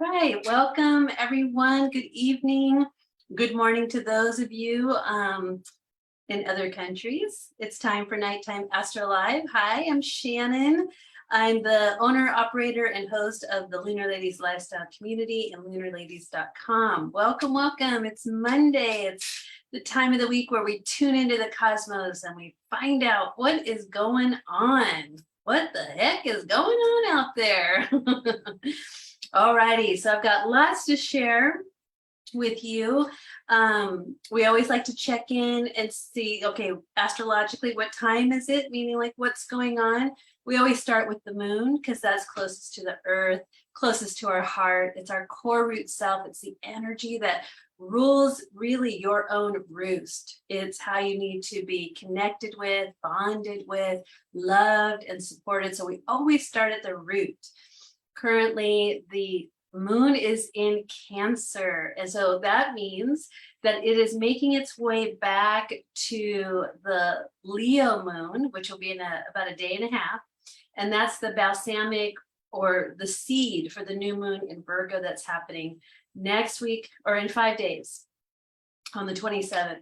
right, welcome everyone. Good evening, good morning to those of you in other countries. It's time for Nighttime Astro Live. Hi, I'm Shannon. I'm the owner, operator, and host of the Lunar Ladies Lifestyle Community and lunarladies.com. Welcome, welcome. It's Monday. It's the time of the week where we tune into the cosmos and we find out what is going on. What the heck is going on out there? Alrighty, so I've got lots to share with you. We always like to check in and see, okay, astrologically, what time is it? Meaning like what's going on? We always start with the moon because that's closest to the earth, closest to our heart. It's our core root self. It's the energy that rules really your own roost. It's how you need to be connected with, bonded with, loved, and supported. So we always start at the root. Currently, the moon is in Cancer, and so that means that it is making its way back to the Leo moon, which will be in about a day and a half, and that's the balsamic or the seed for the new moon in Virgo that's happening next week or in 5 days on the 27th.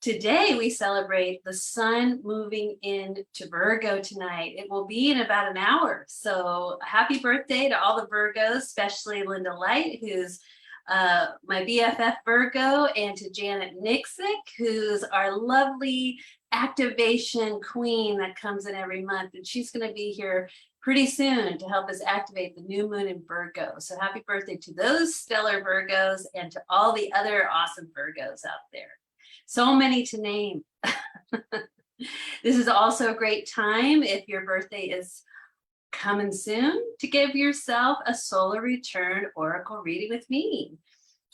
Today, we celebrate the sun moving into Virgo tonight. It will be in about an hour. So happy birthday to all the Virgos, especially Linda Light, who's my BFF Virgo, and to Janet Nixick, who's our lovely activation queen that comes in every month. And she's going to be here pretty soon to help us activate the new moon in Virgo. So happy birthday to those stellar Virgos and to all the other awesome Virgos out there. So many to name. This is also a great time if your birthday is coming soon to give yourself a solar return oracle reading with me.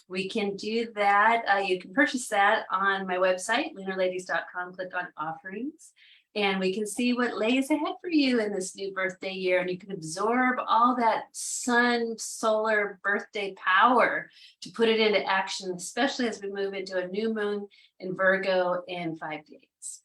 We can do that. You can purchase that on my website, lunarladies.com. Click on offerings, and we can see what lays ahead for you in this new birthday year. And you can absorb all that sun, solar birthday power to put it into action, especially as we move into a new moon in Virgo in 5 days.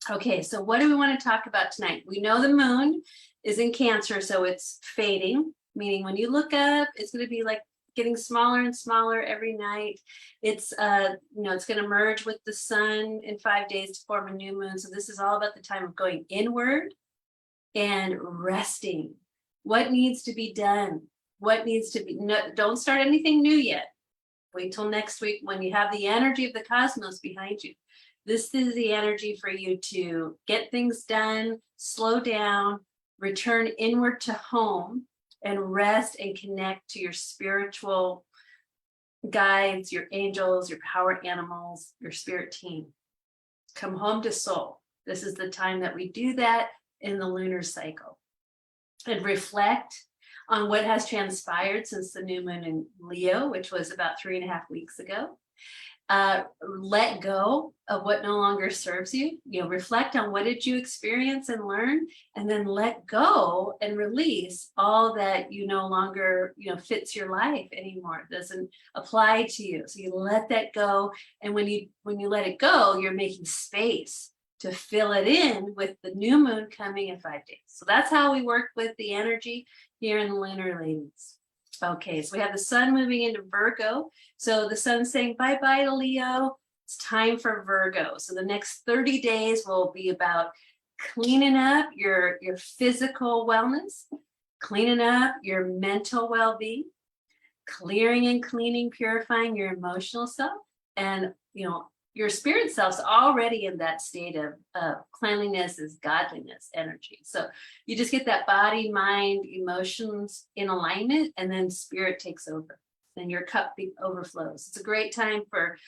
Okay, so what do we want to talk about tonight? We know the moon is in Cancer, so it's fading, meaning when you look up, it's going to be like getting smaller and smaller every night. It's it's going to merge with the sun in 5 days to form a new moon. So this is all about the time of going inward and resting. What needs to be done? What needs to be, no, don't start anything new yet. Wait till next week when you have the energy of the cosmos behind you. This is the energy for you to get things done, slow down, return inward to home, and rest and connect to your spiritual guides, your angels, your power animals, your spirit team. Come home to soul. This is the time that we do that in the lunar cycle. And reflect on what has transpired since the new moon in Leo, which was about 3.5 weeks ago. Let go of what no longer serves you. Reflect on what did you experience and learn, and then let go and release all that you no longer, fits your life anymore. It doesn't apply to you. So you let that go. And when you let it go, you're making space to fill it in with the new moon coming in 5 days. So that's how we work with the energy here in the Lunar Ladies. Okay, so we have the sun moving into Virgo. So the sun's saying bye-bye to Leo. It's time for Virgo. So the next 30 days will be about cleaning up your physical wellness, cleaning up your mental well-being, clearing and cleaning, purifying your emotional self, and your spirit self's already in that state of cleanliness is godliness energy. So you just get that body, mind, emotions in alignment, and then spirit takes over. Then your cup overflows. It's a great time for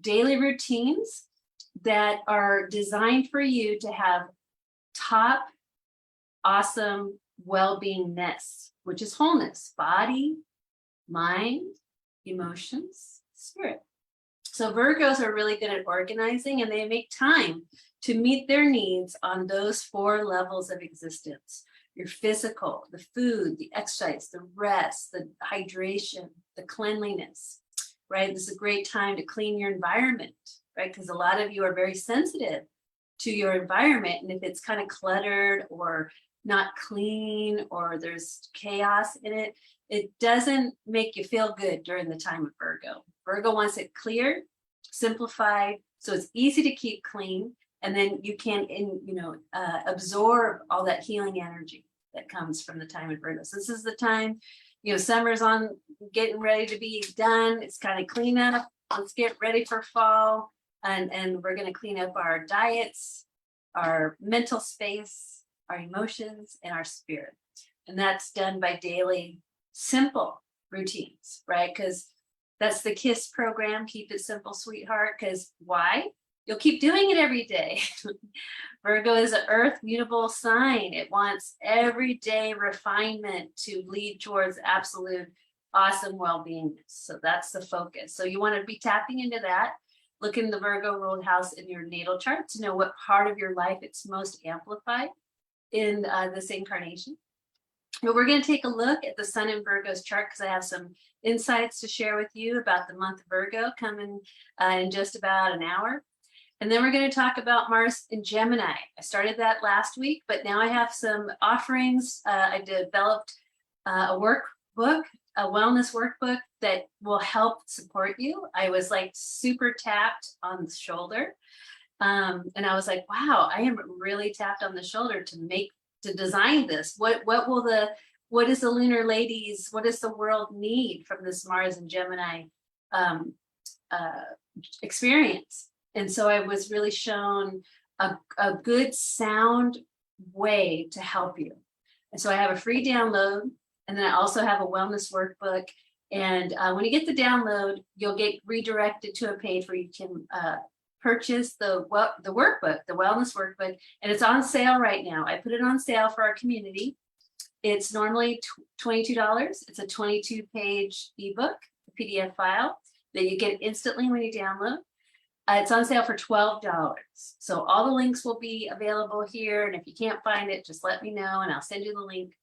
daily routines that are designed for you to have top, awesome well-beingness, which is wholeness, body, mind, emotions, spirit. So Virgos are really good at organizing, and they make time to meet their needs on those 4 levels of existence. Your physical, the food, the exercise, the rest, the hydration, the cleanliness, right? This is a great time to clean your environment, right? Because a lot of you are very sensitive to your environment. And if it's kind of cluttered or not clean or there's chaos in it, it doesn't make you feel good during the time of Virgo. Virgo wants it clear, simplified, so it's easy to keep clean, and then you can, absorb all that healing energy that comes from the time of Virgo. So this is the time, summer's on, getting ready to be done. It's kind of clean up. Let's get ready for fall, and we're going to clean up our diets, our mental space, our emotions, and our spirit. And that's done by daily simple routines, right? Because that's the KISS program, keep it simple, sweetheart. Because why? You'll keep doing it every day. Virgo is an earth mutable sign. It wants everyday refinement to lead towards absolute awesome well-being. So that's the focus. So you want to be tapping into that. Look in the Virgo ruled house in your natal chart to know what part of your life it's most amplified in this incarnation. But we're going to take a look at the Sun in Virgo's chart because I have some insights to share with you about the month of Virgo coming in just about an hour. And then we're going to talk about Mars in Gemini. I started that last week, but now I have some offerings. I developed a workbook, a wellness workbook that will help support you. I was like super tapped on the shoulder. And I was like, wow, I am really tapped on the shoulder to design this. What is the lunar ladies, what does the world need from this Mars and Gemini experience? And so I was really shown a good sound way to help you. And so I have a free download, and then I also have a wellness workbook. And when you get the download, you'll get redirected to a page where you can purchase the workbook, the wellness workbook, and it's on sale right now. I put it on sale for our community. It's normally $22. It's a 22-page ebook, a PDF file that you get instantly when you download. It's on sale for $12. So all the links will be available here. And if you can't find it, just let me know and I'll send you the link.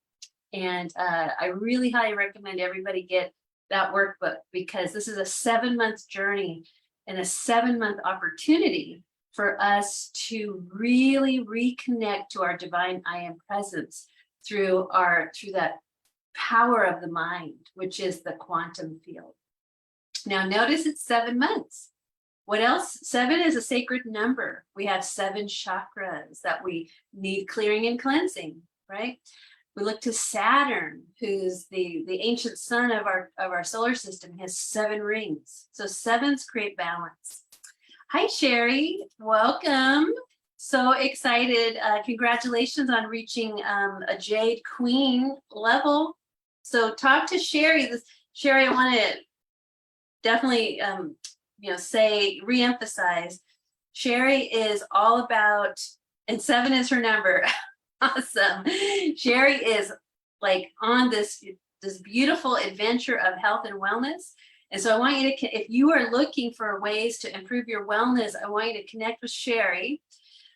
And I really highly recommend everybody get that workbook because this is a 7-month journey and a 7-month opportunity for us to really reconnect to our divine I am presence through that power of the mind, which is the quantum field. Now notice it's 7 months. What else? 7 is a sacred number. We have 7 chakras that we need clearing and cleansing, right? We look to Saturn, who's the ancient sun of our solar system. He has 7 rings. So 7s create balance. Hi, Sherry. Welcome. So excited. Congratulations on reaching a Jade Queen level. So talk to Sherry. Sherry, I want to definitely reemphasize, Sherry is all about, and 7 is her number. Awesome. Sherry is like on this beautiful adventure of health and wellness. And so I want you to, if you are looking for ways to improve your wellness, I want you to connect with Sherry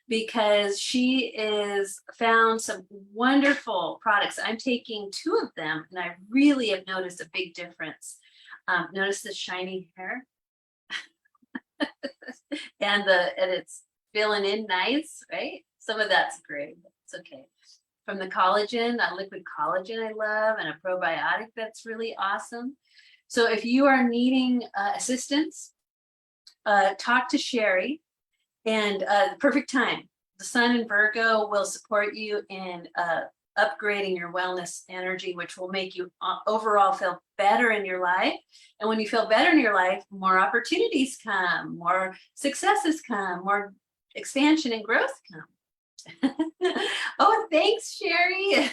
because she is found some wonderful products. I'm taking 2 of them and I really have noticed a big difference. Notice the shiny hair. and it's filling in nice, right? Some of that's great. It's okay. From the collagen, a liquid collagen I love, and a probiotic that's really awesome. So if you are needing assistance, talk to Sherry. And perfect time. The Sun in Virgo will support you in upgrading your wellness energy, which will make you overall feel better in your life. And when you feel better in your life, more opportunities come, more successes come, more expansion and growth come. Oh, thanks, Sherry.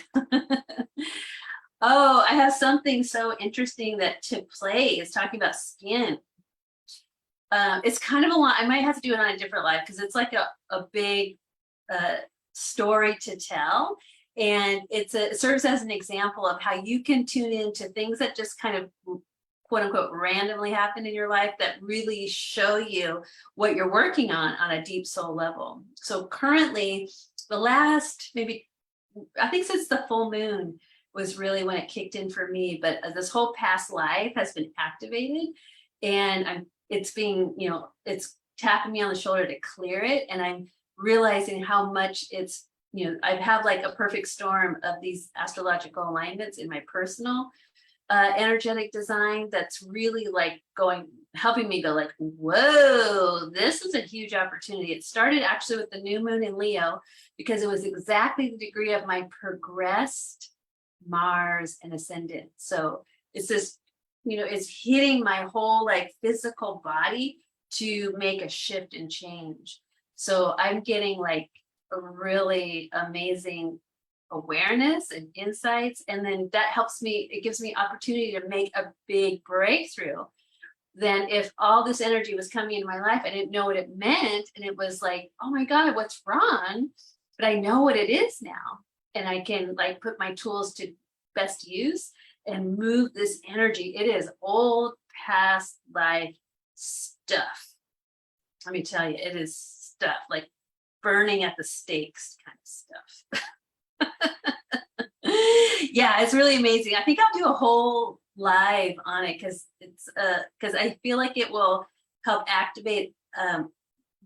Oh, I have something so interesting that to play is talking about skin. It's kind of a lot. I might have to do it on a different live because it's like a big story to tell. And it serves as an example of how you can tune into things that just kind of quote unquote randomly happen in your life that really show you what you're working on a deep soul level. So currently, the last I think since the full moon was really when it kicked in for me, but this whole past life has been activated and it's being, it's tapping me on the shoulder to clear it. And I'm realizing how much it's I have like a perfect storm of these astrological alignments in my personal energetic design that's really like helping me go like, whoa, this is a huge opportunity. It started actually with the new moon in Leo because it was exactly the degree of my progressed Mars and ascendant. So it's this, it's hitting my whole like physical body to make a shift and change. So I'm getting like a really amazing awareness and insights, and then that helps me, it gives me opportunity to make a big breakthrough. Then if all this energy was coming into my life, I didn't know what it meant, and it was like, oh my God, what's wrong? But I know what it is now, and I can like put my tools to best use and move this energy. It is old past life stuff. Let me tell you, it is stuff like burning at the stakes kind of stuff. Yeah, it's really amazing. I think I'll do a whole live on it because I feel like it will help activate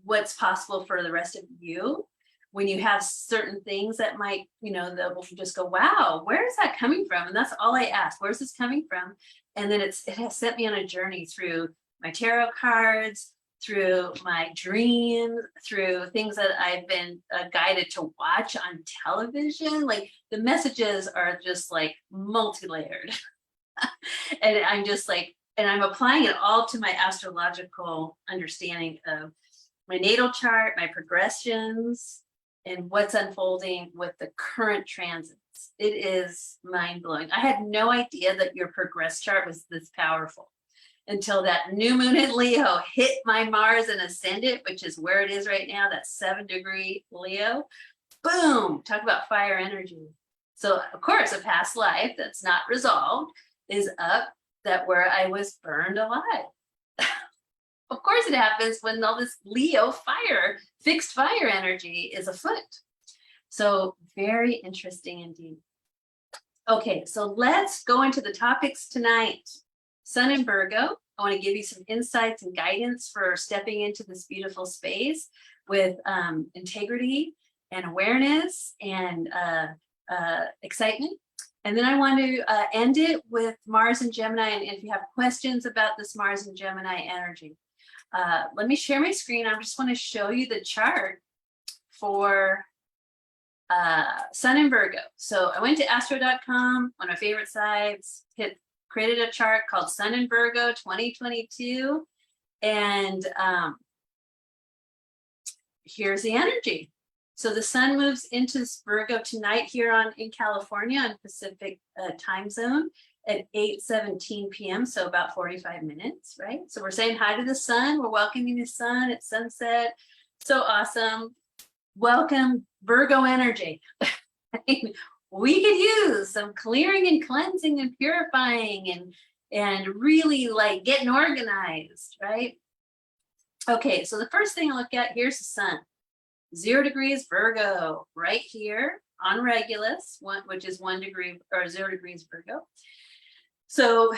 what's possible for the rest of you when you have certain things that might, that will just go, wow, where is that coming from? And that's all I ask. Where's this coming from? And then it has set me on a journey through my tarot cards, through my dreams, through things that I've been guided to watch on television. Like the messages are just like multi-layered. And I'm just like, and I'm applying it all to my astrological understanding of my natal chart, my progressions, and what's unfolding with the current transits. It is mind-blowing. I had no idea that your progress chart was this powerful until that new moon in Leo hit my Mars and ascendant, which is where it is right now, that 7-degree Leo. Boom, talk about fire energy. So of course, a past life that's not resolved is up, that where I was burned alive. Of course it happens when all this Leo fire, fixed fire energy is afoot. So very interesting indeed. Okay, so let's go into the topics tonight. Sun in Virgo. I want to give you some insights and guidance for stepping into this beautiful space with integrity and awareness and excitement. And then I want to end it with Mars and Gemini. And if you have questions about this Mars and Gemini energy, let me share my screen. I just want to show you the chart for Sun in Virgo. So I went to astro.com, one of my favorite sites, created a chart called Sun in Virgo 2022. And here's the energy. So the sun moves into Virgo tonight here in California on Pacific time zone at 8:17 p.m. So about 45 minutes, right? So we're saying hi to the sun. We're welcoming the sun at sunset. So awesome. Welcome Virgo energy. We could use some clearing and cleansing and purifying and really like getting organized, right? Okay, so the first thing I look at, here's the sun. 0 degrees Virgo, right here on Regulus, which is 1 degree or 0 degrees Virgo. So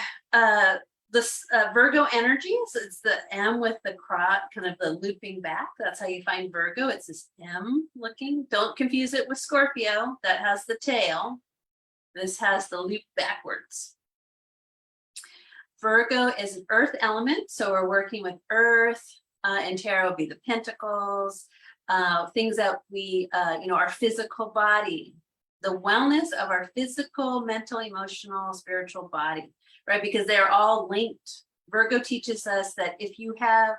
this Virgo energy, so it's the M with the kind of the looping back. That's how you find Virgo. It's this M looking. Don't confuse it with Scorpio. That has the tail. This has the loop backwards. Virgo is an earth element, so we're working with earth. And tarot will be the pentacles, things that we, our physical body, the wellness of our physical, mental, emotional, spiritual body, right? Because they're all linked. Virgo teaches us that if you have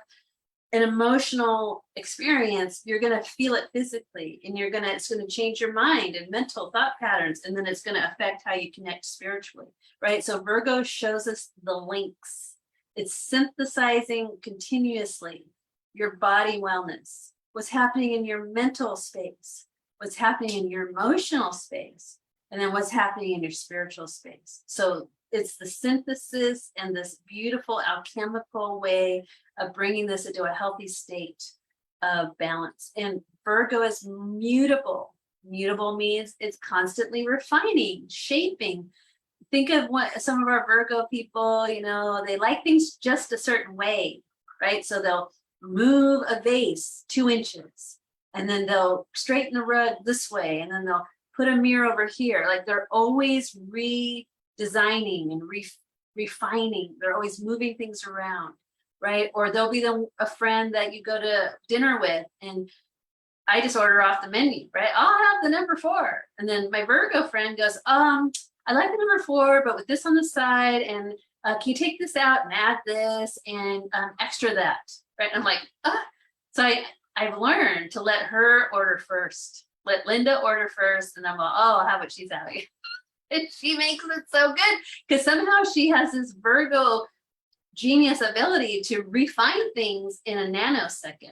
an emotional experience, you're going to feel it physically, and it's going to change your mind and mental thought patterns, and then it's going to affect how you connect spiritually, right? So Virgo shows us the links. It's synthesizing continuously your body wellness, what's happening in your mental space, what's happening in your emotional space, and then what's happening in your spiritual space. So it's the synthesis and this beautiful alchemical way of bringing this into a healthy state of balance. And Virgo is mutable. Mutable means it's constantly refining, shaping. Think of what some of our Virgo people, they like things just a certain way, right? So they'll move a vase 2 inches, and then they'll straighten the rug this way, and then they'll put a mirror over here. Like they're always redesigning and refining. They're always moving things around, right? Or they'll be a friend that you go to dinner with, and I just order off the menu, right? I'll have the number 4. And then my Virgo friend goes, I like the number 4, but with this on the side, and can you take this out and add this and extra that, right? I'm like, so I've learned to let her order first. Let Linda order first, and I'm like, oh, I'll have what she's having. And she makes it so good because somehow she has this Virgo genius ability to refine things in a nanosecond.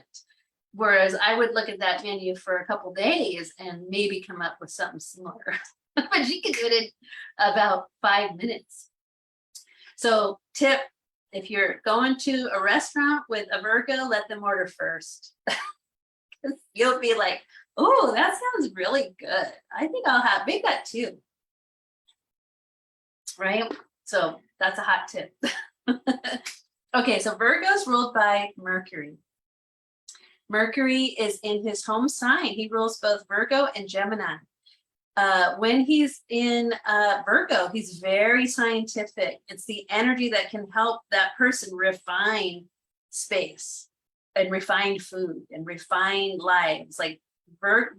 Whereas I would look at that menu for a couple days and maybe come up with something similar. But she could do it in about 5 minutes. So tip, if you're going to a restaurant with a Virgo, let them order first. You'll be like, oh, that sounds really good. I think I'll make that too. Right? So that's a hot tip. Okay, so Virgo's ruled by Mercury. Mercury is in his home sign. He rules both Virgo and Gemini. When he's in Virgo, he's very scientific. It's the energy that can help that person refine space and refine food and refine lives. Like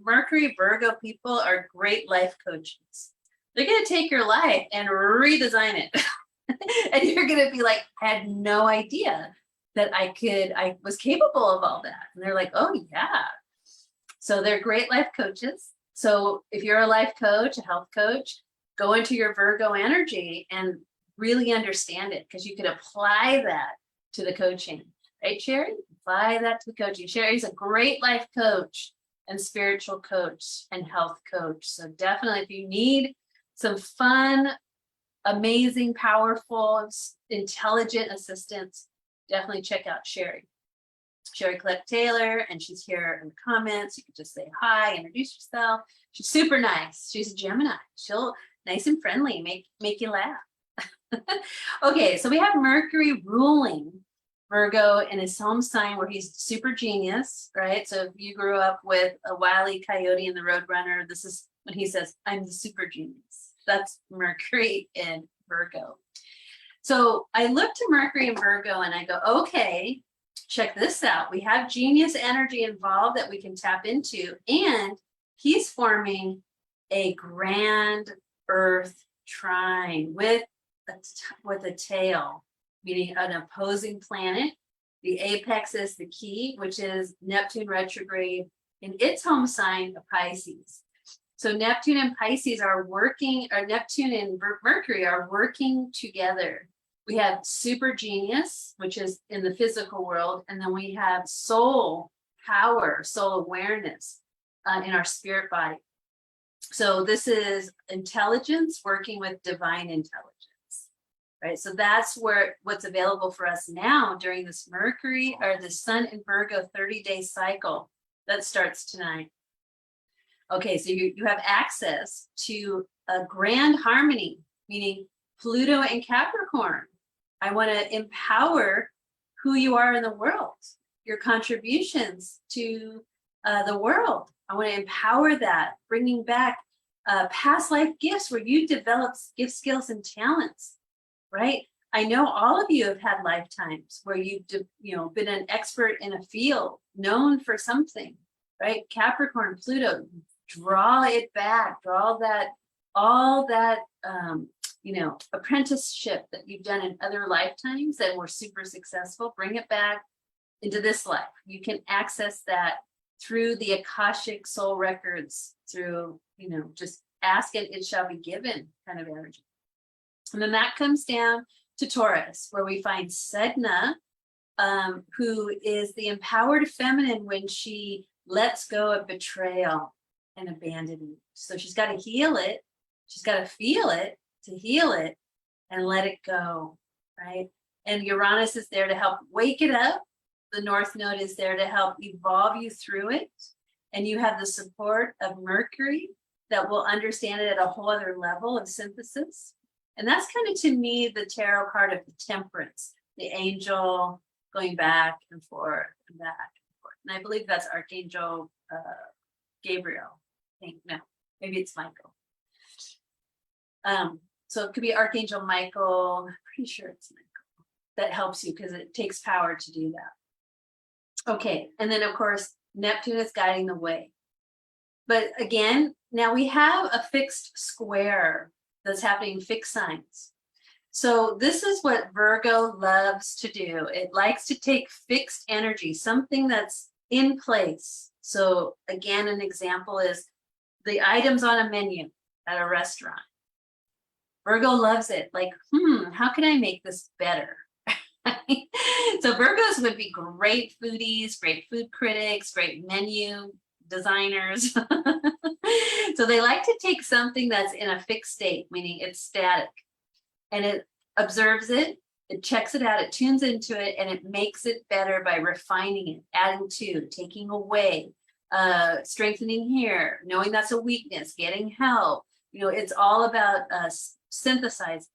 Mercury Virgo people are great life coaches. They're going to take your life and redesign it. And you're going to be like, I had no idea that I was capable of all that. And they're like, oh yeah. So they're great life coaches. So if you're a life coach, a health coach, go into your Virgo energy and really understand it, because you can apply that to the coaching. Right, Sherry? Apply that to the coaching. Sherry's a great life coach and spiritual coach and health coach. So definitely, if you need some fun, amazing, powerful, intelligent assistance, definitely check out Sherry. Sherry Collette-Taylor, and she's here in the comments. You can just say hi, introduce yourself. She's super nice. She's a Gemini. She'll nice and friendly, make you laugh. Okay, so we have Mercury ruling Virgo in his home sign, where he's super genius, right? So if you grew up with a Wile E. Coyote and the Roadrunner, this is when he says, I'm the super genius. That's Mercury in Virgo. So I look to Mercury in Virgo and I go, okay, check this out. We have genius energy involved that we can tap into, and he's forming a grand Earth trine with a tail, meaning an opposing planet. The apex is the key, which is Neptune retrograde in its home sign of Pisces. So Neptune and Pisces are working, or Neptune and Mercury are working together. We have super genius, which is in the physical world, and then we have soul power, soul awareness in our spirit body. So this is intelligence working with divine intelligence, right? So that's what's available for us now during this Mercury or the Sun in Virgo 30-day cycle that starts tonight. Okay, so you have access to a grand harmony, meaning Pluto and Capricorn. I want to empower who you are in the world, your contributions to the world. I want to empower that, bringing back past life gifts where you develop gift, skills, and talents, right? I know all of you have had lifetimes where you've been an expert in a field, known for something, right? Capricorn, Pluto, draw it back, draw that, all that, apprenticeship that you've done in other lifetimes that were super successful, bring it back into this life. You can access that through the Akashic soul records, through, just ask it, it shall be given kind of energy. And then that comes down to Taurus, where we find Sedna, who is the empowered feminine when she lets go of betrayal and abandonment. So she's got to heal it. She's got to feel it to heal it and let it go, right? And Uranus is there to help wake it up. The North Node is there to help evolve you through it. And you have the support of Mercury that will understand it at a whole other level of synthesis. And that's kind of, to me, the tarot card of the Temperance, the angel going back and forth and back and forth. And I believe that's Archangel Gabriel. I think, no, maybe it's Michael. So it could be Archangel Michael. I'm pretty sure it's Michael. That helps you because it takes power to do that. Okay, and then of course, Neptune is guiding the way. But again, now we have a fixed square that's happening in fixed signs. So this is what Virgo loves to do. It likes to take fixed energy, something that's in place. So again, an example is the items on a menu at a restaurant. Virgo loves it. Like, how can I make this better? So Virgos would be great foodies, great food critics, great menu designers. So they like to take something that's in a fixed state, meaning it's static, and it observes it, it checks it out, it tunes into it, and it makes it better by refining it, adding to, taking away, strengthening here, knowing that's a weakness, getting help. You know, it's all about synthesizing.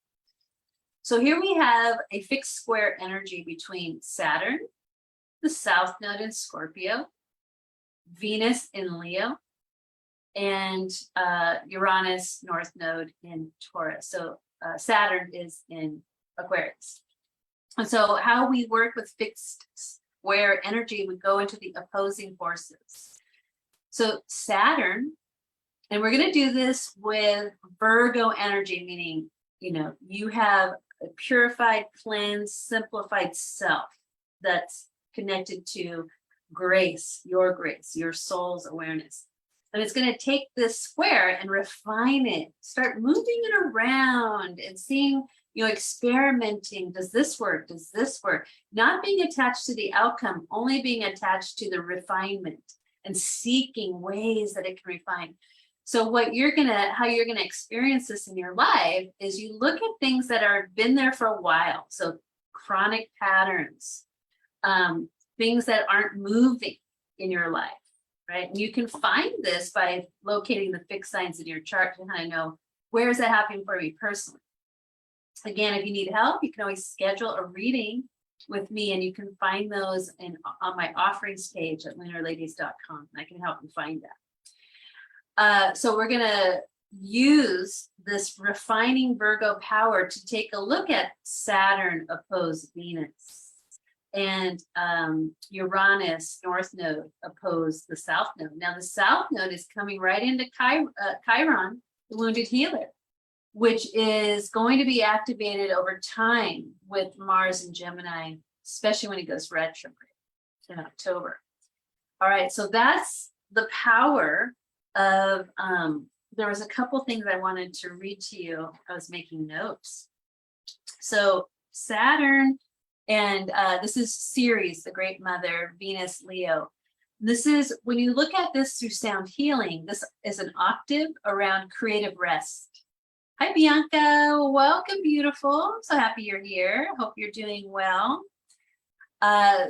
So here we have a fixed square energy between Saturn, the South Node in Scorpio, Venus in Leo, and Uranus, North Node in Taurus. So Saturn is in Aquarius. And so how we work with fixed square energy, we go into the opposing forces. So Saturn, and we're going to do this with Virgo energy, meaning, you know, you have a purified, cleansed, simplified self that's connected to grace, your soul's awareness. And it's going to take this square and refine it, start moving it around and seeing, you know, experimenting. Does this work? Does this work? Not being attached to the outcome, only being attached to the refinement and seeking ways that it can refine. So how you're gonna experience this in your life is you look at things that are been there for a while. So chronic patterns, things that aren't moving in your life, right? And you can find this by locating the fixed signs in your chart to kind of know, where is that happening for me personally? Again, if you need help, you can always schedule a reading with me, and you can find those on my offerings page at lunarladies.com. I can help you find that. So we're gonna use this refining Virgo power to take a look at Saturn opposed Venus, and Uranus, North Node, opposed the South Node. Now the South Node is coming right into Chiron, the wounded healer, which is going to be activated over time with Mars and Gemini, especially when it goes retrograde in October. All right, so that's the power of, there was a couple things I wanted to read to you. I was making notes. So Saturn, and this is Ceres, the Great Mother, Venus, Leo. This is, when you look at this through sound healing, this is an octave around creative rest. Hi, Bianca. Welcome, beautiful. I'm so happy you're here. Hope you're doing well.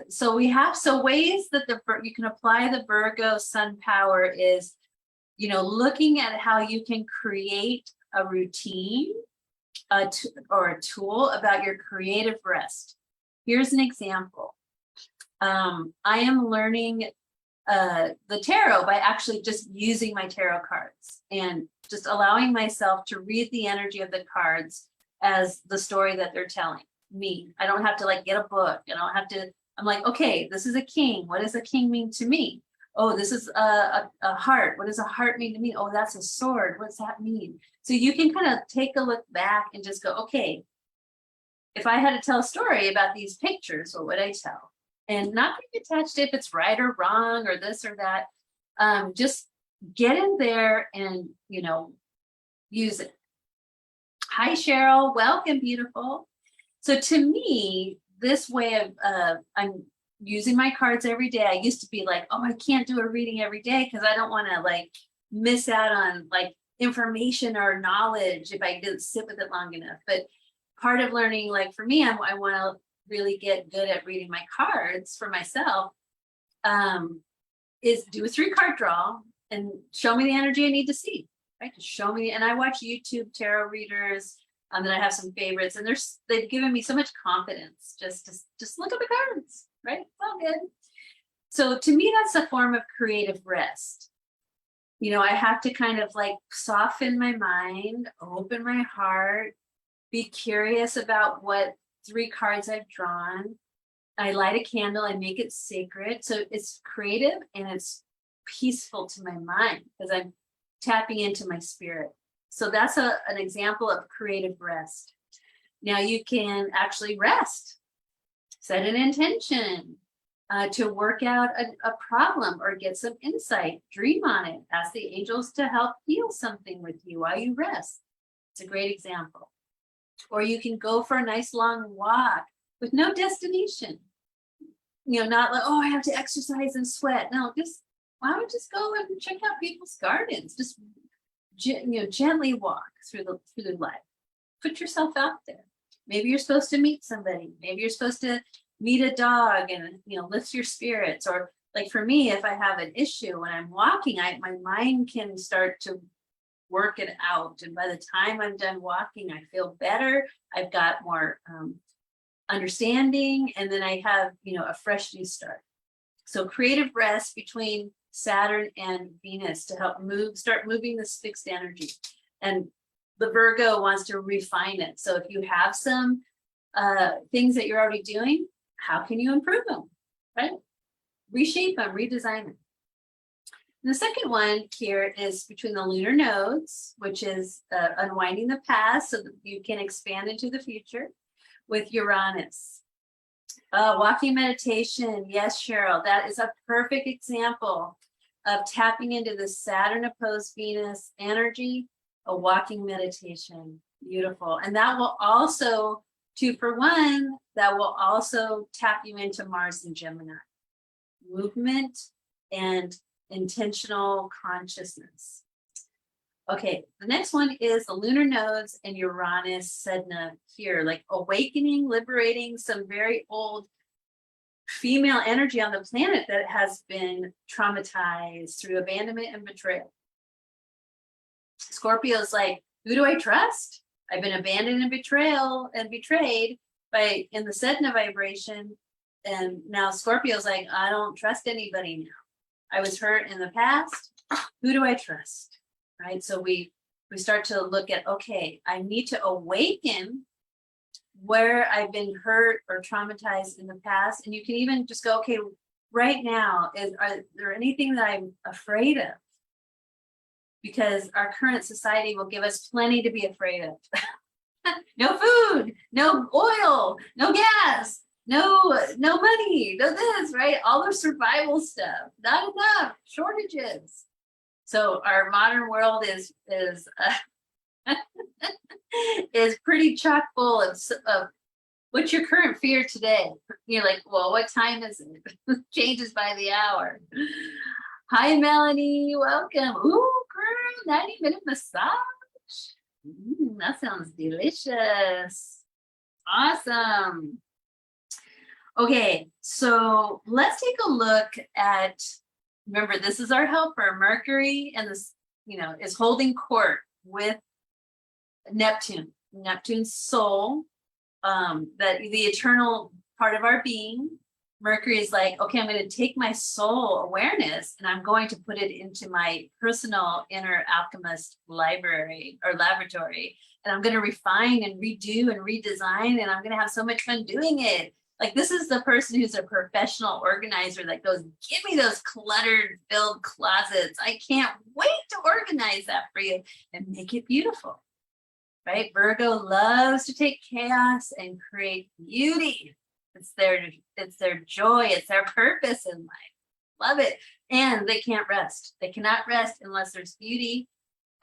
So we have ways that you can apply the Virgo sun power is, you know, looking at how you can create a routine or a tool about your creative rest. Here's an example. I am learning the tarot by actually just using my tarot cards and just allowing myself to read the energy of the cards as the story that they're telling me. I don't have to like get a book. I don't have to, I'm like, okay, this is a king. What does a king mean to me? Oh, this is a heart. What does a heart mean to me? Oh, that's a sword. What does that mean? So you can kind of take a look back and just go, okay, if I had to tell a story about these pictures, what would I tell? And not being attached to if it's right or wrong or this or that. Just get in there and, you know, use it. Hi, Cheryl. Welcome, beautiful. So to me, this way of, I'm using my cards every day. I used to be like, oh, I can't do a reading every day because I don't want to like miss out on like information or knowledge if I didn't sit with it long enough. But part of learning, like for me, I want to really get good at reading my cards for myself, is do a 3-card draw and show me the energy I need to see, right? Just show me. And I watch YouTube tarot readers, that I have some favorites, and they've given me so much confidence. Just look at the cards, right? It's all good. So to me, that's a form of creative rest. You know, I have to kind of like soften my mind, open my heart, be curious about what 3 cards I've drawn. I light a candle, I make it sacred. So it's creative and it's peaceful to my mind because I'm tapping into my spirit. So that's an example of creative rest. Now you can actually rest, set an intention to work out a problem or get some insight, dream on it, ask the angels to help heal something with you while you rest. It's a great example. Or you can go for a nice long walk with no destination. You know, not like, oh, I have to exercise and sweat. No, just why don't you just go and check out people's gardens? Just gently walk through the life. Put yourself out there. Maybe you're supposed to meet somebody. Maybe you're supposed to meet a dog and lift your spirits. Or like for me, if I have an issue when I'm walking, my mind can start to work it out. And by the time I'm done walking, I feel better. I've got more understanding, and then I have a fresh new start. So creative rest between Saturn and Venus to help start moving this fixed energy. And the Virgo wants to refine it. So if you have some things that you're already doing, how can you improve them, right? Reshape them, redesign them. And the second one here is between the lunar nodes, which is unwinding the past so that you can expand into the future, with Uranus. Walking meditation. Yes, Cheryl, that is a perfect example of tapping into the Saturn opposed Venus energy, a walking meditation. Beautiful. And that will also, 2 for 1, that will also tap you into Mars and Gemini. Movement and intentional consciousness. Okay, the next one is the lunar nodes and Uranus Sedna here, like awakening, liberating some very old female energy on the planet that has been traumatized through abandonment and betrayal. Scorpio's like, who do I trust? I've been abandoned and betrayed in the Sedna vibration. And now Scorpio's like, I don't trust anybody now. I was hurt in the past. Who do I trust? Right? So we start to look at, okay, I need to awaken where I've been hurt or traumatized in the past. And you can even just go, okay, right now, are there anything that I'm afraid of? Because our current society will give us plenty to be afraid of. No food, no oil, no gas, no money, no this, right? All the survival stuff, not enough, shortages. So our modern world is pretty chock full of what's your current fear today? You're like, well, what time is it? Changes by the hour. Hi, Melanie, welcome. Ooh, girl, 90-minute massage. That sounds delicious. Awesome. Okay, so let's take a look at, remember, this is our helper, Mercury, and this, is holding court with Neptune, Neptune's soul, that the eternal part of our being. Mercury is like, okay, I'm going to take my soul awareness and I'm going to put it into my personal inner alchemist library or laboratory. And I'm going to refine and redo and redesign, and I'm going to have so much fun doing it. Like, this is the person who's a professional organizer that goes, give me those cluttered filled closets. I can't wait to organize that for you and make it beautiful, right? Virgo loves to take chaos and create beauty. It's their joy. It's their purpose in life. Love it. And they can't rest. They cannot rest unless there's beauty,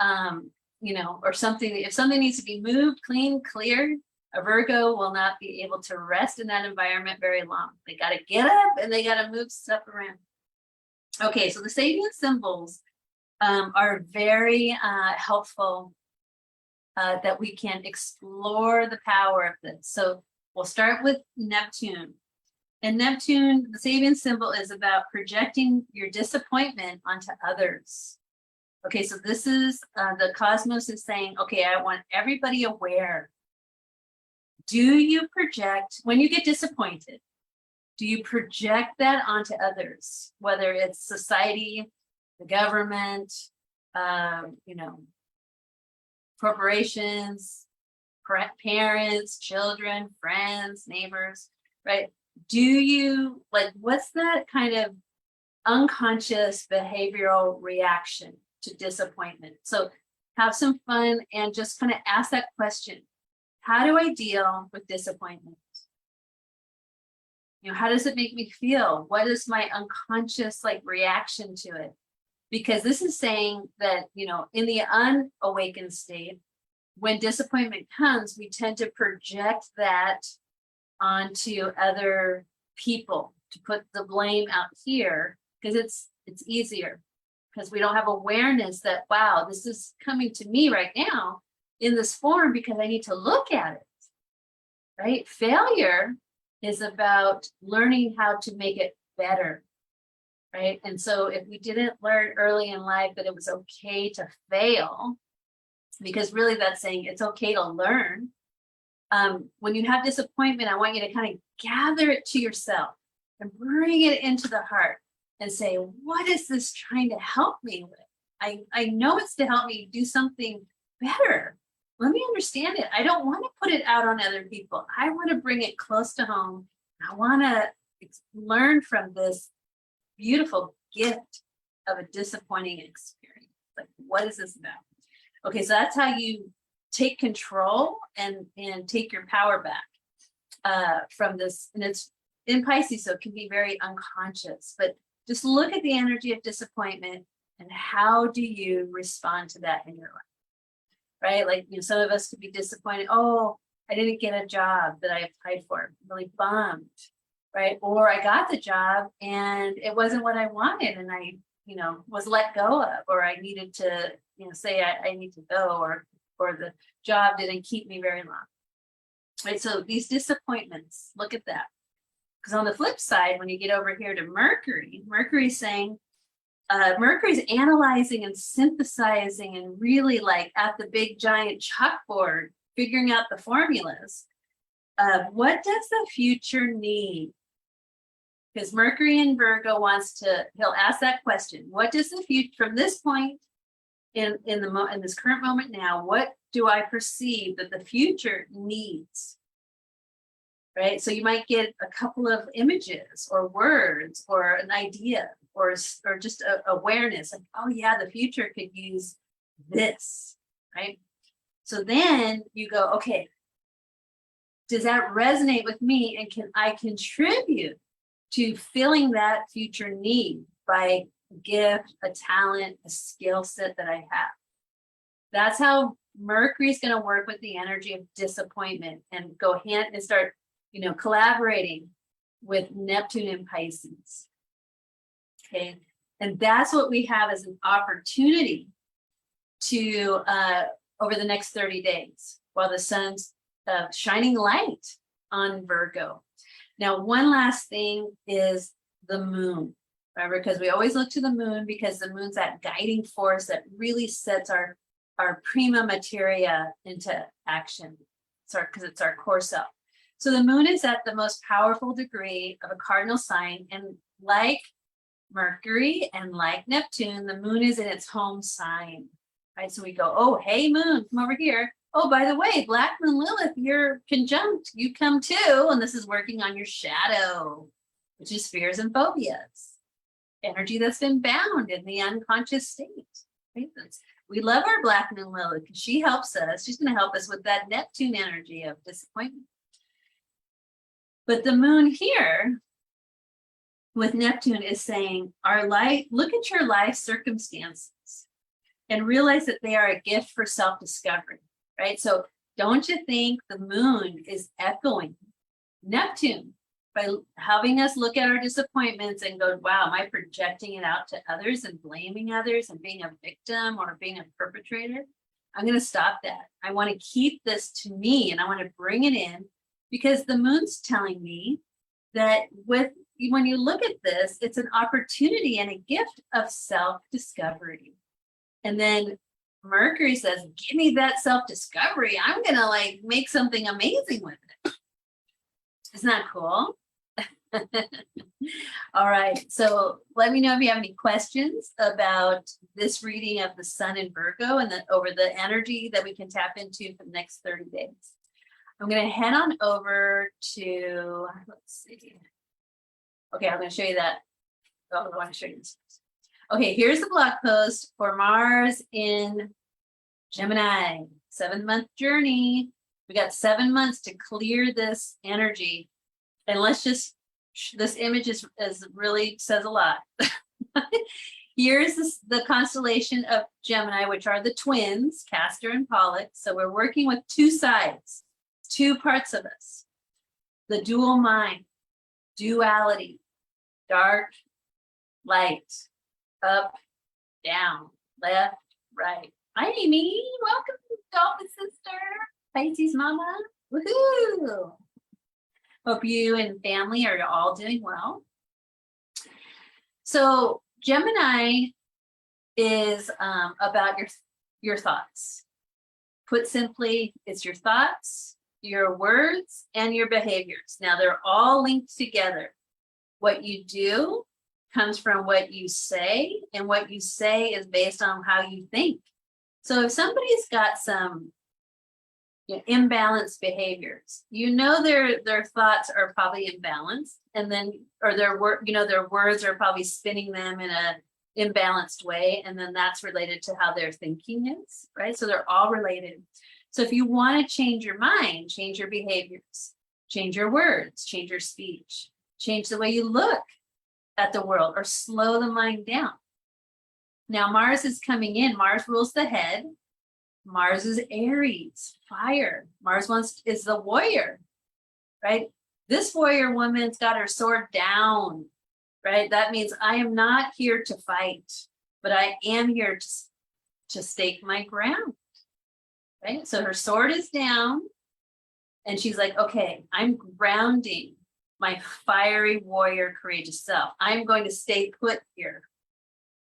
or something. If something needs to be moved, cleaned, cleared, a Virgo will not be able to rest in that environment very long. They got to get up and they got to move stuff around. Okay, so the Sabian symbols are very helpful that we can explore the power of this. So we'll start with Neptune. And Neptune, the Sabian symbol, is about projecting your disappointment onto others. Okay, so this is the cosmos is saying, okay, I want everybody aware. Do you project, when you get disappointed, Do you project that onto others, whether it's society, the government, you know, corporations, parents, children, friends, neighbors, right? Do you, like, what's that kind of unconscious behavioral reaction to disappointment? So have some fun and just kind of ask that question. How do I deal with disappointment? You know, how does it make me feel? What is my unconscious like reaction to it? Because this is saying that, you know, in the unawakened state, when disappointment comes, we tend to project that onto other people, to put the blame out here, because it's easier, because we don't have awareness that, wow, this is coming to me right now in this form because I need to look at it, right? Failure is about learning how to make it better, right? And so if we didn't learn early in life that it was okay to fail, because really that's saying it's okay to learn. When you have disappointment, I want you to kind of gather it to yourself and bring it into the heart and say, what is this trying to help me with? I know it's to help me do something better. Let me understand it. I don't want to put it out on other people. I want to bring it close to home. I want to learn from this beautiful gift of a disappointing experience. Like, what is this about? Okay, so that's how you take control and take your power back from this. And it's in Pisces, so it can be very unconscious. But just look at the energy of disappointment and how do you respond to that in your life? Right? Like, you know, some of us could be disappointed. Oh, I didn't get a job that I applied for. I'm really bummed, right? Or I got the job and it wasn't what I wanted, and I, you know, was let go of, or I needed to, you know, say I need to go, or the job didn't keep me very long, right? So these disappointments, look at that. Because on the flip side, when you get over here to Mercury, Mercury's saying, Mercury's analyzing and synthesizing and really like at the big giant chalkboard, figuring out the formulas of what does the future need? Because Mercury in Virgo he'll ask that question. What does the future, from this point in this current moment now, what do I perceive that the future needs? Right? So you might get a couple of images or words or an idea or just awareness, like, oh yeah, the future could use this, right? So then you go, okay, does that resonate with me, and can I contribute to filling that future need by a gift, a talent, a skill set that I have? That's how Mercury's going to work with the energy of disappointment and go hand and start, you know, collaborating with Neptune in Pisces. Okay. And that's what we have as an opportunity to, over the next 30 days, while the sun's shining light on Virgo. Now, one last thing is the moon, right? Because we always look to the moon, because the moon's that guiding force that really sets our prima materia into action. Because it's our core self. So the moon is at the most powerful degree of a cardinal sign, and like Mercury and like Neptune, the moon is in its home sign, right? So we go, oh, hey, moon, come over here. Oh, by the way, Black Moon Lilith, you're conjunct. You come too, and this is working on your shadow, which is fears and phobias, energy that's been bound in the unconscious state. Right? We love our Black Moon Lilith because she helps us. She's going to help us with that Neptune energy of disappointment. But the moon here with Neptune is saying, our life, look at your life circumstances and realize that they are a gift for self-discovery, right? So don't you think the moon is echoing Neptune by having us look at our disappointments and go, wow, am I projecting it out to others and blaming others and being a victim or being a perpetrator? I'm going to stop that. I want to keep this to me, and I want to bring it in, because the moon's telling me that when you look at this, it's an opportunity and a gift of self-discovery. And then Mercury says, give me that self-discovery. I'm going to like make something amazing with it. Isn't that cool? All right. So let me know if you have any questions about this reading of the sun in Virgo and over the energy that we can tap into for the next 30 days. I'm going to head on over to, let's see. Okay, I'm going to show you that. Oh, I want to show you this. Okay, here's the blog post for Mars in Gemini, 7-month journey. We got 7 months to clear this energy. And let's just, this image is really says a lot. Here's the constellation of Gemini, which are the twins, Castor and Pollux. So we're working with two sides, two parts of us. The dual mind, duality, dark, light, up, down, left, right. Hi, Amy. Welcome, Dolphin Sister. Pisces Mama. Woohoo! Hope you and family are all doing well. So Gemini is about your thoughts. Put simply, it's your thoughts, your words, and your behaviors. Now they're all linked together. What you do comes from what you say, and what you say is based on how you think. So if somebody's got some imbalanced behaviors, their thoughts are probably imbalanced, and then their words are probably spinning them in a imbalanced way, and then that's related to how their thinking is, right? So they're all related. So if you want to change your mind, change your behaviors, change your words, change your speech, change the way you look at the world, or slow the mind down. Now Mars is coming in. Mars rules the head. Mars is Aries, fire. Mars is the warrior, right? This warrior woman's got her sword down, right? That means I am not here to fight, but I am here to stake my ground, right? So her sword is down, and she's like, okay, I'm grounding my fiery warrior courageous self. I'm going to stay put here.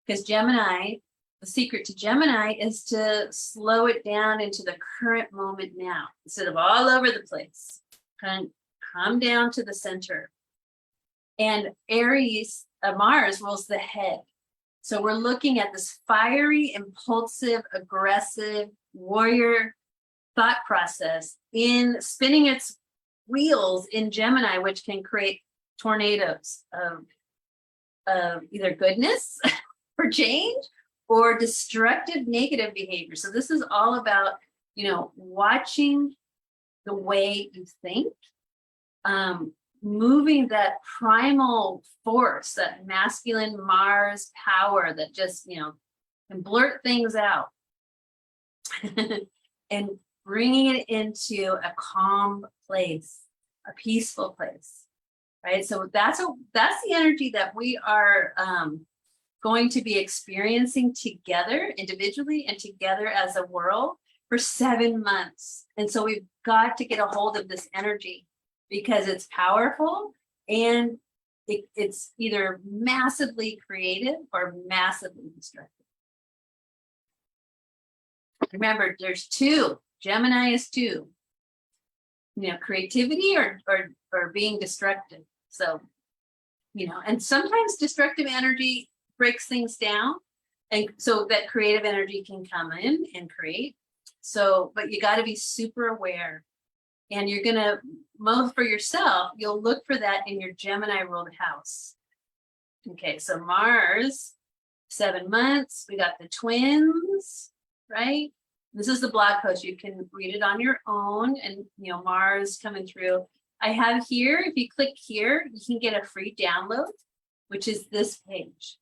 Because Gemini, the secret to Gemini is to slow it down into the current moment now, instead of all over the place. Come down to the center. And Aries, Mars rules the head. So we're looking at this fiery, impulsive, aggressive warrior thought process in spinning its wheels in Gemini, which can create tornadoes of either goodness or change or destructive negative behavior. So this is all about, watching the way you think, moving that primal force, that masculine Mars power that just, can blurt things out and bringing it into a calm place, a peaceful place, right? So that's the energy that we are going to be experiencing together individually and together as a world for 7 months. And so we've got to get a hold of this energy because it's powerful, and it's either massively creative or massively destructive. Remember, there's two. Gemini is two. Creativity or being destructive. So, and sometimes destructive energy breaks things down, and so that creative energy can come in and create. So, but you got to be super aware, and you're gonna for yourself. You'll look for that in your Gemini ruled house. Okay, so Mars, 7 months. We got the twins, right? This is the blog post. You can read it on your own, and Mars coming through. I have here, if you click here, you can get a free download, which is this page.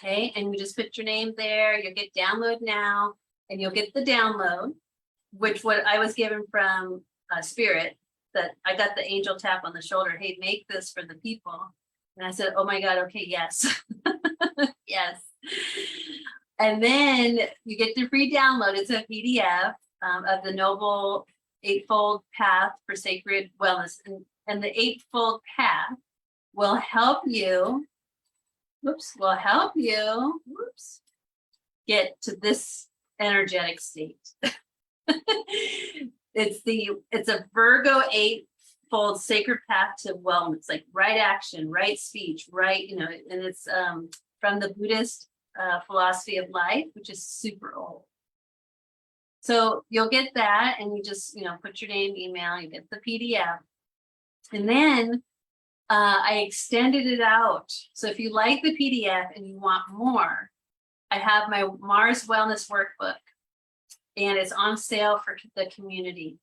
Okay, and you just put your name there. You'll get download now, and you'll get the download, which what I was given from Spirit, that I got the angel tap on the shoulder. Hey, make this for the people. And I said, oh my God, okay, yes. Yes. And then you get the free download. It's a PDF of the Noble Eightfold Path for Sacred Wellness. And the Eightfold Path will help you, get to this energetic state. It's a Virgo 8 eightfold sacred path to wellness, like right action, right speech, right, you know, and it's from the Buddhist philosophy of life, which is super old. So you'll get that, and you just, you know, put your name, email, you get the PDF. And then I extended it out. So if you like the PDF and you want more, I have my Mars Wellness Workbook, and it's on sale for the community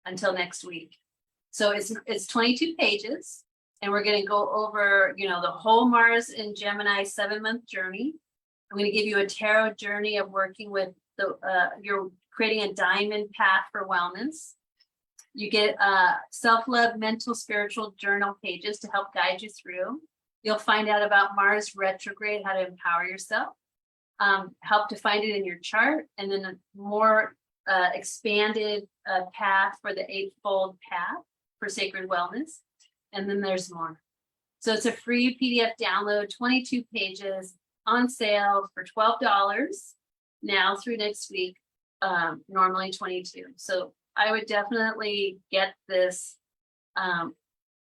until next week. So it's 22 pages, and we're going to go over, you know, the whole Mars in Gemini 7-month journey. I'm going to give you a tarot journey of working with the you're creating a diamond path for wellness. You get self-love, mental, spiritual journal pages to help guide you through. You'll find out about Mars retrograde, how to empower yourself, help to find it in your chart, and then a more expanded path for the eightfold path for sacred wellness. And then there's more. So it's a free PDF download, 22 pages on sale for $12 now through next week, normally $22. So I would definitely get this. I'm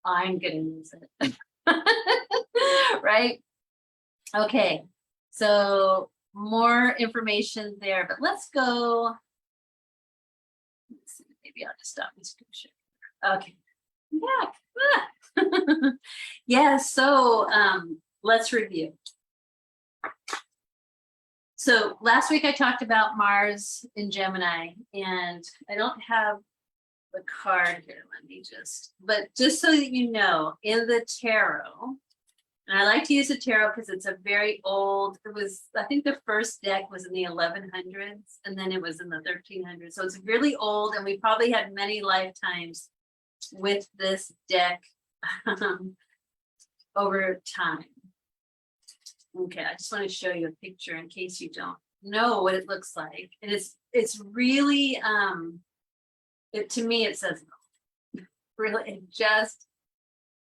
going to use it. Right? Okay. So more information there, but let's go. Let's see, maybe I'll just stop this picture. Okay. Yeah. Yeah. So let's review. So last week I talked about Mars in Gemini, and I don't have the card here. Let me but just so that you know, in the tarot, and I like to use the tarot because it's a very old, I think the first deck was in the 1100s, and then it was in the 1300s. So it's really old, and we probably had many lifetimes with this deck over time. Okay, I just want to show you a picture in case you don't know what it looks like. And it's really, to me, it says it all. Really, it just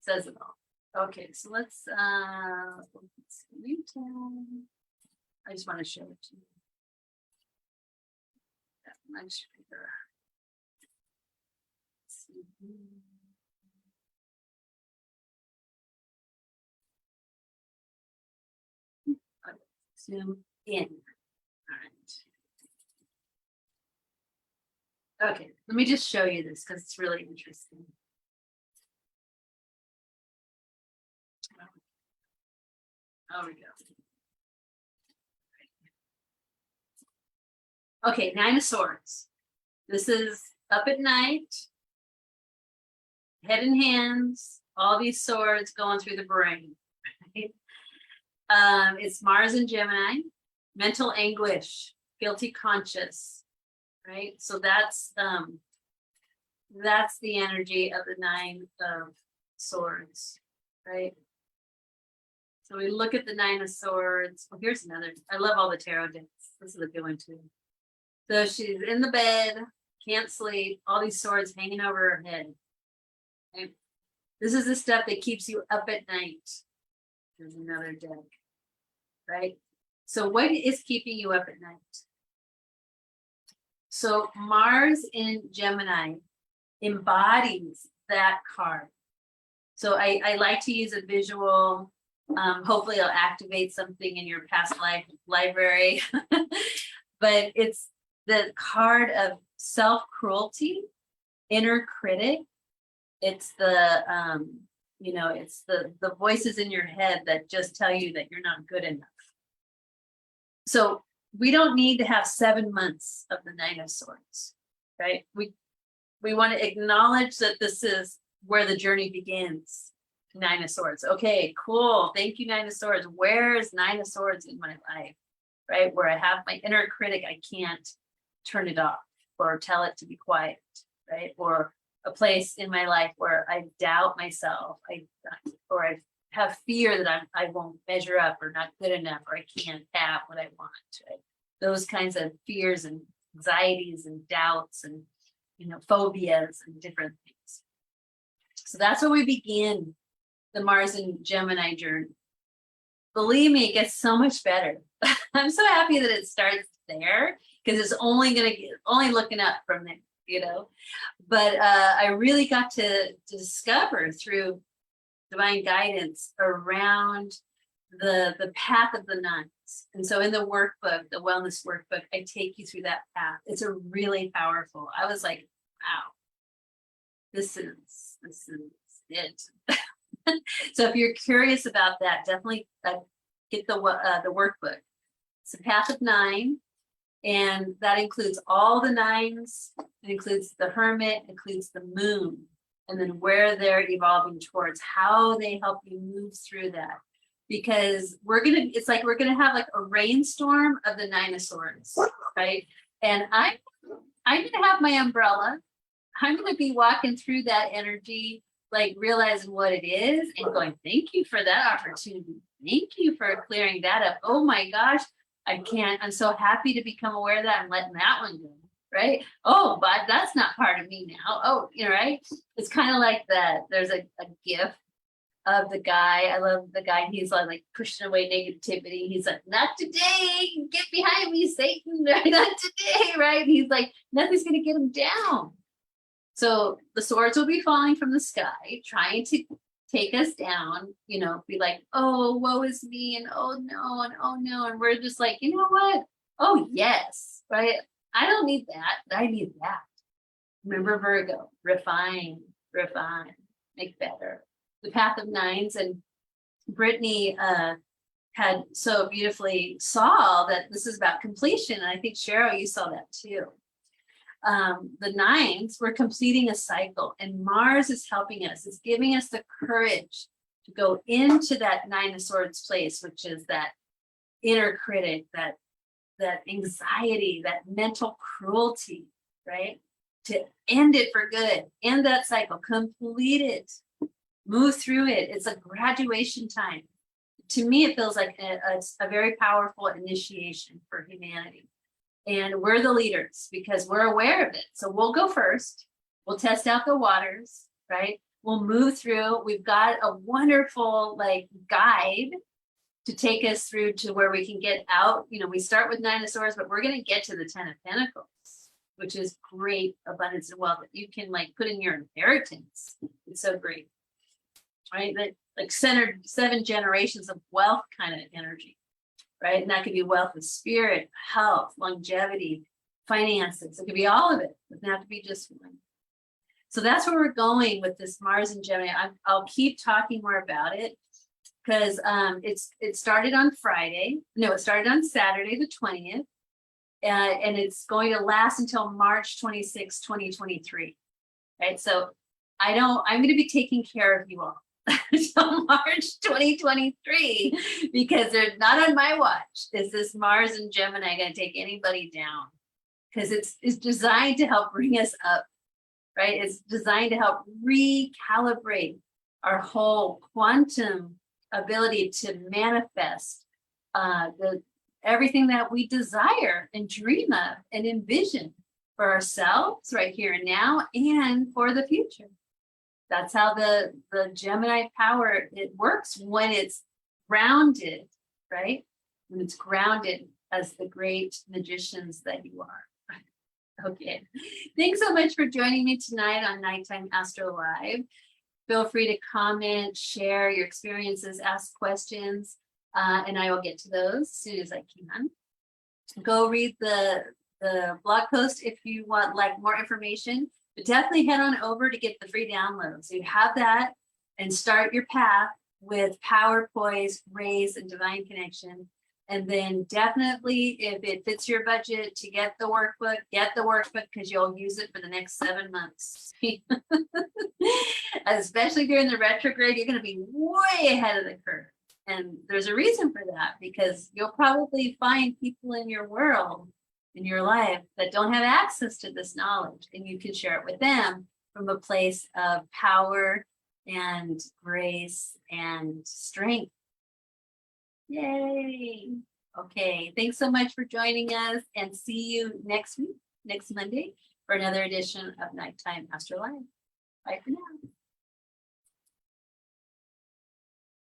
says it all. Okay, so let's I just want to show it to you. That much bigger. Let's see. Zoom in. All right. Okay, let me just show you this because it's really interesting. Oh, we go. Okay, 9 of Swords. This is up at night, head and hands, all these swords going through the brain. Right? It's Mars and Gemini, mental anguish, guilty conscious, right? So that's the energy of the 9 of Swords, right? So we look at the 9 of Swords. Well, here's another. I love all the tarot decks. This is a good one too. So she's in the bed, can't sleep, all these swords hanging over her head. Right? This is the stuff that keeps you up at night. There's another deck, right? So what is keeping you up at night? So Mars in Gemini embodies that card. So I like to use a visual. Hopefully it'll activate something in your past life library. But it's the card of self-cruelty, inner critic. It's the it's the voices in your head that just tell you that you're not good enough. So we don't need to have 7 months of the 9 of Swords, right? We want to acknowledge that this is where the journey begins. 9 of Swords. Okay, cool. Thank you, 9 of Swords. Where's 9 of Swords in my life, right? Where I have my inner critic, I can't turn it off or tell it to be quiet, right? Or a place in my life where I doubt myself, or I have fear that I won't measure up or not good enough, or I can't have what I want, right? Those kinds of fears and anxieties and doubts and phobias and different things. So that's where we begin the Mars and Gemini journey. Believe me, it gets so much better. I'm so happy that it starts there because it's only looking up from there. But I really got to discover through divine guidance around the path of the nines. And so in the workbook, the wellness workbook, I take you through that path. It's a really powerful. I was like, wow, this is it. So if you're curious about that, definitely get the workbook. It's a path of 9, and that includes all the nines. It includes the hermit, includes the moon, and then where they're evolving towards, how they help you move through that. Because it's like we're gonna have like a rainstorm of the 9 of swords, right? And I'm gonna have my umbrella. I'm gonna be walking through that energy, like realizing what it is and going, thank you for that opportunity. Thank you for clearing that up. Oh my gosh, I'm so happy to become aware of that and letting that one go, right? Oh, but that's not part of me now. Oh, right? It's kind of like that. There's a gift of the guy. I love the guy. He's like pushing away negativity. He's like, not today. Get behind me, Satan. Not today, right? He's like, nothing's going to get him down. So the swords will be falling from the sky, trying to take us down, be like, oh, woe is me, and oh no, and oh no. And we're just like, you know what? Oh, yes, right? I don't need that. I need that. Remember Virgo, refine, make better. The path of 9s, and Brittany had so beautifully saw that this is about completion. And I think Cheryl, you saw that too. The 9s, we're completing a cycle, and Mars is helping us. It's giving us the courage to go into that 9 of swords place, which is that inner critic, that anxiety, that mental cruelty, right? To end it for good, end that cycle, complete it, move through it. It's a graduation time. To me, it feels like a very powerful initiation for humanity. And we're the leaders because we're aware of it. So we'll go first. We'll test out the waters, right? We'll move through. We've got a wonderful guide to take us through to where we can get out. We start with 9 of swords, but we're going to get to the 10 of pentacles, which is great abundance and wealth that you can put in your inheritance. It's so great, right? That centered 7 generations of wealth kind of energy. Right? And that could be wealth of spirit, health, longevity, finances. It could be all of it. It doesn't have to be just one. So that's where we're going with this Mars and Gemini. I'll keep talking more about it because it started on Friday. No, it started on Saturday, the 20th. And it's going to last until March 26, 2023. Right? So I'm going to be taking care of you all. Until March 2023, because they're not on my watch. Is this Mars and Gemini going to take anybody down? Because it's designed to help bring us up, right? It's designed to help recalibrate our whole quantum ability to manifest everything that we desire and dream of and envision for ourselves right here and now and for the future. That's how the Gemini power, it works when it's grounded, right? When it's grounded as the great magicians that you are. Okay. Thanks so much for joining me tonight on Nighttime Astro Live. Feel free to comment, share your experiences, ask questions, and I will get to those as soon as I can. Go read the blog post if you want more information. But definitely head on over to get the free download. So you have that and start your path with power, poise, raise, and divine connection. And then definitely, if it fits your budget to get the workbook because you'll use it for the next 7 months. Especially during the retrograde, you're going to be way ahead of the curve. And there's a reason for that, because you'll probably find people in your world, in your life, that don't have access to this knowledge, and you can share it with them from a place of power and grace and strength. Yay. Okay, thanks so much for joining us, and see you next week, next Monday, for another edition of Nighttime Astro Live. Bye for now.